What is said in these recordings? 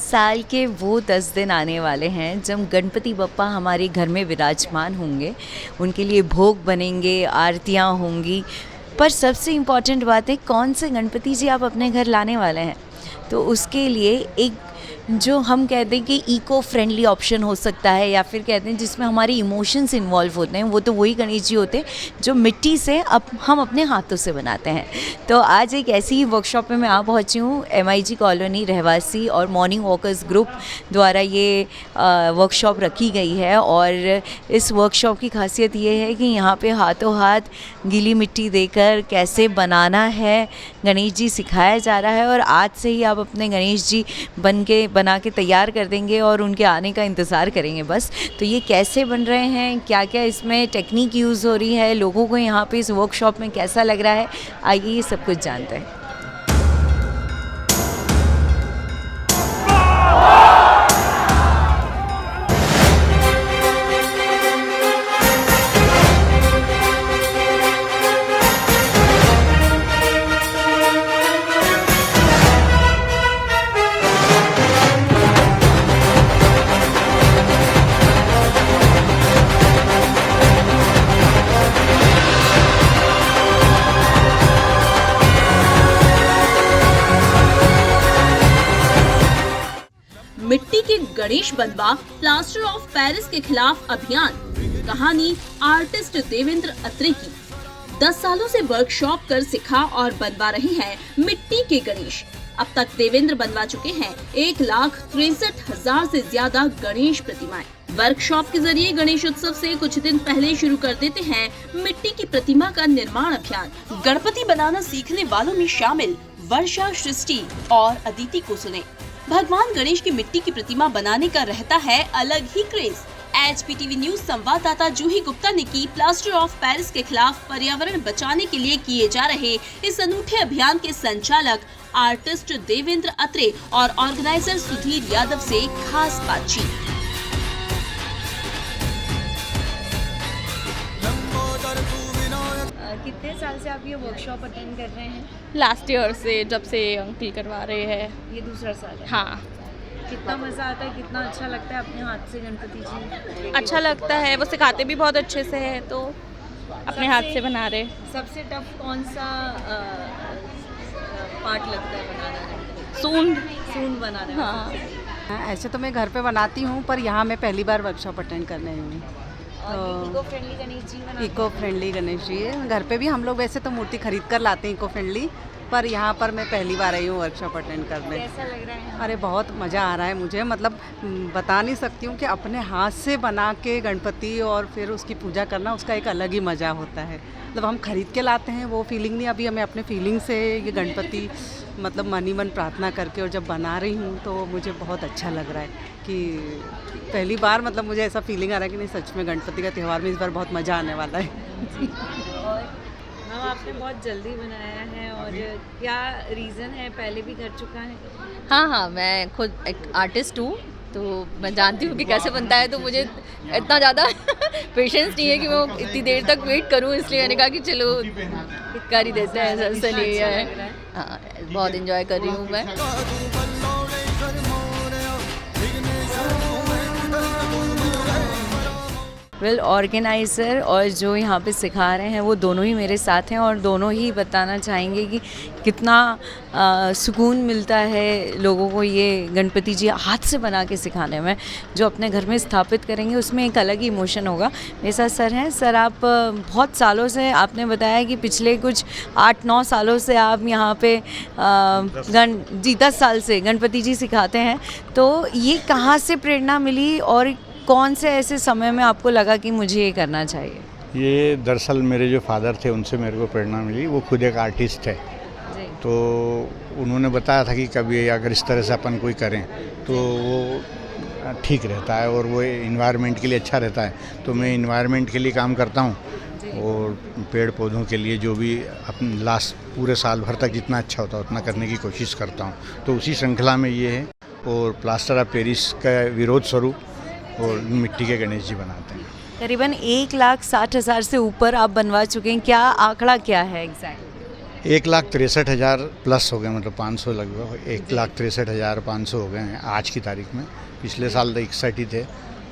साल के वो 10 दिन आने वाले हैं जब गणपति बप्पा हमारे घर में विराजमान होंगे। उनके लिए भोग बनेंगे, आरतियाँ होंगी। पर सबसे इम्पॉर्टेंट बात है कौन से गणपति जी आप अपने घर लाने वाले हैं। तो उसके लिए एक जो हम कहते हैं कि इको फ्रेंडली ऑप्शन हो सकता है, या फिर कहते हैं जिसमें हमारे इमोशंस इन्वॉल्व होते हैं, वो तो वही गणेश जी होते हैं जो मिट्टी से हम अपने हाथों से बनाते हैं। तो आज एक ऐसी ही वर्कशॉप में मैं आ पहुंची हूँ। MIG कॉलोनी रहवासी और मॉर्निंग वॉकर्स ग्रुप द्वारा ये वर्कशॉप रखी गई है। और इस वर्कशॉप की खासियत ये है कि यहाँ पे हाथों हाथ गीली मिट्टी देकर कैसे बनाना है गणेश जी सिखाया जा रहा है। और आज से ही आप अपने गणेश जी बना के तैयार कर देंगे और उनके आने का इंतज़ार करेंगे बस। तो ये कैसे बन रहे हैं, क्या क्या इसमें टेक्निक यूज़ हो रही है, लोगों को यहाँ पे इस वर्कशॉप में कैसा लग रहा है, आइए ये सब कुछ जानते हैं। मिट्टी के गणेश बनवा, प्लास्टर ऑफ पेरिस के खिलाफ अभियान। कहानी आर्टिस्ट देवेंद्र अत्रे की। 10 सालों से वर्कशॉप कर सिखा और बनवा रहे हैं मिट्टी के गणेश। अब तक देवेंद्र बनवा चुके हैं 1,63,000 से ज्यादा गणेश प्रतिमाएं। वर्कशॉप के जरिए गणेश उत्सव से कुछ दिन पहले शुरू कर देते हैं मिट्टी की प्रतिमा का निर्माण अभियान। गणपति बनाना सीखने वालों में शामिल वर्षा, सृष्टि और अदिति को सुने। भगवान गणेश की मिट्टी की प्रतिमा बनाने का रहता है अलग ही क्रेज। HPTV न्यूज संवाददाता जूही गुप्ता ने की प्लास्टर ऑफ पेरिस के खिलाफ पर्यावरण बचाने के लिए किए जा रहे इस अनूठे अभियान के संचालक आर्टिस्ट देवेंद्र अत्रे और ऑर्गेनाइजर सुधीर यादव से खास बातचीत। कितने साल से आप ये वर्कशॉप अटेंड कर रहे हैं? लास्ट ईयर से, जब से अंकल करवा रहे हैं। ये दूसरा साल है। हाँ, कितना मज़ा आता है, कितना अच्छा लगता है अपने हाथ से गणपति जी? अच्छा लगता है, वो सिखाते भी बहुत अच्छे से है, तो अपने हाथ से बना रहे। सबसे टफ कौन सा पार्ट लगता है बनाना? सूंड बनाना। हाँ, ऐसे तो मैं घर पे बनाती हूँ, पर यहाँ मैं पहली बार वर्कशॉप अटेंड करने आई हूँ। इको फ्रेंडली गणेश जी बनाते हैं। इको फ्रेंडली गणेश जी है। घर पे भी हम लोग वैसे तो मूर्ति खरीद कर लाते हैं इको फ्रेंडली, पर यहाँ पर मैं पहली बार आई हूँ वर्कशॉप अटेंड करने। कैसा लग रहा है? अरे बहुत मज़ा आ रहा है मुझे, मतलब बता नहीं सकती हूँ कि अपने हाथ से बना के गणपति और फिर उसकी पूजा करना, उसका एक अलग ही मज़ा होता है। मतलब हम खरीद के लाते हैं वो फीलिंग नहीं, अभी हमें अपने फीलिंग से ये गणपति मतलब मन ही मन प्रार्थना करके और जब बना रही हूँ तो मुझे बहुत अच्छा लग रहा है कि पहली बार मतलब मुझे ऐसा फीलिंग आ रहा है कि नहीं, सच में गणपति का त्यौहार में इस बार बहुत मज़ा आने वाला है। और मैम आपने बहुत जल्दी बनाया है, और क्या रीज़न है? पहले भी कर चुका है? हाँ, मैं खुद एक आर्टिस्ट हूँ, तो मैं जानती हूँ कि कैसे बनता है, तो मुझे इतना ज़्यादा पेशेंस नहीं है कि मैं इतनी देर तक वेट करूँ, इसलिए मैंने कहा कि चलो कर ही देते हैं। सबसे नहीं है, हाँ, बहुत एंजॉय कर रही हूँ मैं। ऑर्गेनाइज़र और जो यहाँ पे सिखा रहे हैं वो दोनों ही मेरे साथ हैं, और दोनों ही बताना चाहेंगे कि कितना सुकून मिलता है लोगों को ये गणपति जी हाथ से बना के सिखाने में। जो अपने घर में स्थापित करेंगे उसमें एक अलग ही इमोशन होगा। मेरे साथ सर हैं। सर, आप बहुत सालों से, आपने बताया कि पिछले कुछ 8-9 सालों से आप यहाँ पे 10 साल से गणपति जी सिखाते हैं। तो ये कहाँ से प्रेरणा मिली और कौन से ऐसे समय में आपको लगा कि मुझे ये करना चाहिए? ये दरअसल मेरे जो फादर थे उनसे मेरे को प्रेरणा मिली। वो खुद एक आर्टिस्ट है, तो उन्होंने बताया था कि कभी अगर इस तरह से अपन कोई करें तो वो ठीक रहता है और वो इन्वायरमेंट के लिए अच्छा रहता है। तो मैं इन्वायरमेंट के लिए काम करता हूँ और पेड़ पौधों के लिए जो भी अपने लास्ट पूरे साल भर तक जितना अच्छा होता है उतना करने की कोशिश करता हूँ। तो उसी श्रृंखला में ये है। और प्लास्टर ऑफ पेरिस का विरोध स्वरूप और मिट्टी के गणेश जी बनाते हैं। करीबन 1,60,000 से ऊपर आप बनवा चुके हैं। क्या आंकड़ा क्या है एग्जैक्ट? 1,63,000 प्लस हो गए, मतलब 500 लगभग 1,63,500 हो गए हैं आज की तारीख में। पिछले साल तो 61 ही थे,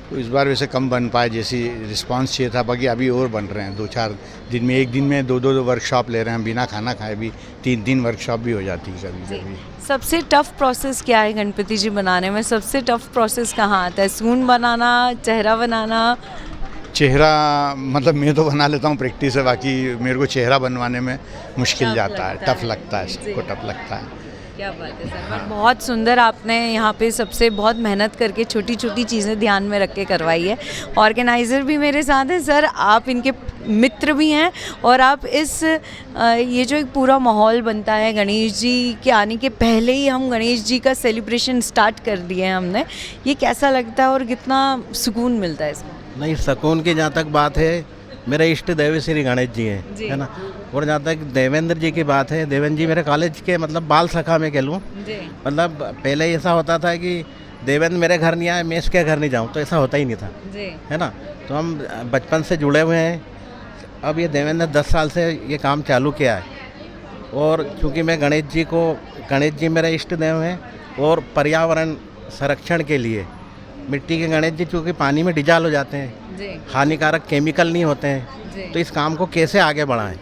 तो इस बार वैसे कम बन पाए जैसी रिस्पांस चाहिए था। बाकी अभी और बन रहे हैं, 2-4 दिन में, एक दिन में 2-2 वर्कशॉप ले रहे हैं, बिना खाना खाए भी 3-3 वर्कशॉप भी हो जाती है कभी कभी। सबसे टफ प्रोसेस क्या है गणपति जी बनाने में? सबसे टफ प्रोसेस कहाँ आता है? सून बनाना, चेहरा बनाना? चेहरा मतलब मैं तो बना लेता हूँ, प्रैक्टिस है, बाकी मेरे को चेहरा बनवाने में मुश्किल जाता है, टफ लगता है, सबको टफ लगता है। क्या बात है सर, बट बहुत सुंदर आपने यहाँ पे सबसे बहुत मेहनत करके छोटी छोटी चीज़ें ध्यान में रख के करवाई है। ऑर्गेनाइज़र भी मेरे साथ हैं सर, आप इनके मित्र भी हैं, और आप इस ये जो एक पूरा माहौल बनता है गणेश जी के आने के पहले ही हम गणेश जी का सेलिब्रेशन स्टार्ट कर दिए हैं हमने, ये कैसा लगता है और कितना सुकून मिलता है इसमें? नहीं, सुकून की जहाँ तक बात है, मेरे इष्ट देव श्री गणेश जी हैं, है ना। और जहाँ तक देवेंद्र जी की बात है, देवेंद्र जी मेरे कॉलेज के मतलब बाल सखा में कह लूँ। मतलब पहले ऐसा होता था कि देवेंद्र मेरे घर नहीं आए, मैं इसके घर नहीं जाऊँ, तो ऐसा होता ही नहीं था, है ना। तो हम बचपन से जुड़े हुए हैं। अब ये देवेंद्र 10 साल से ये काम चालू किया है, और चूँकि मैं गणेश जी मेरे इष्ट देव हैं, और पर्यावरण संरक्षण के लिए मिट्टी के गणेश जी चूँकि पानी में डिजॉल्व हो जाते हैं, हानिकारक केमिकल नहीं होते हैं, तो इस काम को कैसे आगे बढ़ाएं।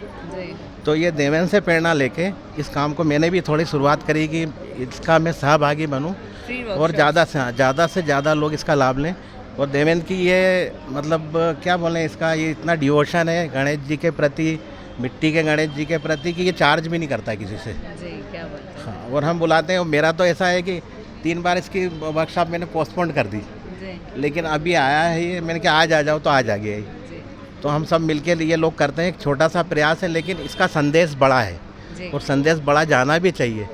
तो ये देवेंद्र से प्रेरणा लेके इस काम को मैंने भी थोड़ी शुरुआत करी कि इसका मैं सहभागी बनूं, और ज़्यादा से ज़्यादा लोग इसका लाभ लें। और देवेंद्र की ये मतलब क्या बोलें, इसका ये इतना डिवोशन है गणेश जी के प्रति, मिट्टी के गणेश जी के प्रति, कि ये चार्ज भी नहीं करता किसी से। क्या बात है। हाँ, और हम बुलाते हैं। और मेरा तो ऐसा है कि 3 बार इसकी वर्कशॉप मैंने पोस्टपोन कर दी, लेकिन अभी आया है ये, मैंने कहा आज आ जाओ, तो आज आ गया ही। तो हम सब मिलके ये लोग करते हैं, एक छोटा सा प्रयास है, लेकिन इसका संदेश बड़ा है, और संदेश बड़ा जाना भी चाहिए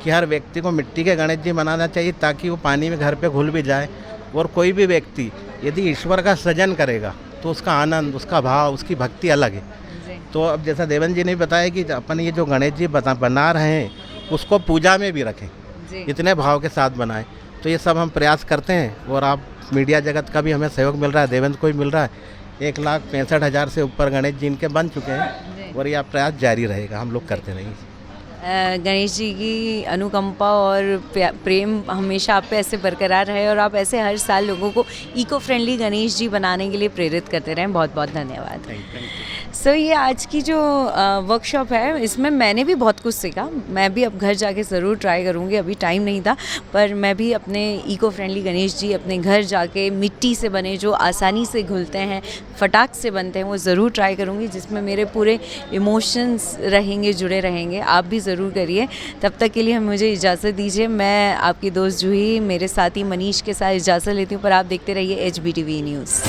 कि हर व्यक्ति को मिट्टी के गणेश जी बनाना चाहिए, ताकि वो पानी में घर पे घुल भी जाए। और कोई भी व्यक्ति यदि ईश्वर का सृजन करेगा तो उसका आनंद, उसका भाव, उसकी भक्ति अलग है। तो अब जैसा देवेंद्र जी ने बताया कि अपन ये जो गणेश जी बना रहे हैं, उसको पूजा में भी रखें, इतने भाव के साथ बनाएं। तो ये सब हम प्रयास करते हैं, और आप मीडिया जगत का भी हमें सहयोग मिल रहा है, देवेंद्र को भी मिल रहा है। 1,65,000 से ऊपर गणेश जी इनके बन चुके हैं, और यह प्रयास जारी रहेगा, हम लोग करते रहेंगे। गणेश जी की अनुकंपा और प्रेम हमेशा आप पे ऐसे बरकरार रहे, और आप ऐसे हर साल लोगों को इको फ्रेंडली गणेश जी बनाने के लिए प्रेरित करते रहें। बहुत बहुत धन्यवाद। सो ये आज की जो वर्कशॉप है, इसमें मैंने भी बहुत कुछ सीखा। मैं भी अब घर जाके ज़रूर ट्राई करूँगी, अभी टाइम नहीं था, पर मैं भी अपने इको फ्रेंडली गणेश जी अपने घर जाके मिट्टी से बने, जो आसानी से घुलते हैं, फटाक से बनते हैं, वो ज़रूर ट्राई करूँगी, जिसमें मेरे पूरे इमोशंस रहेंगे, जुड़े रहेंगे। आप भी ज़रूर करिए। तब तक के लिए मुझे इजाज़त दीजिए। मैं आपकी दोस्त जूही मेरे साथी मनीष के साथ इजाज़त लेती हूँ, पर आप देखते रहिए HBTV न्यूज़।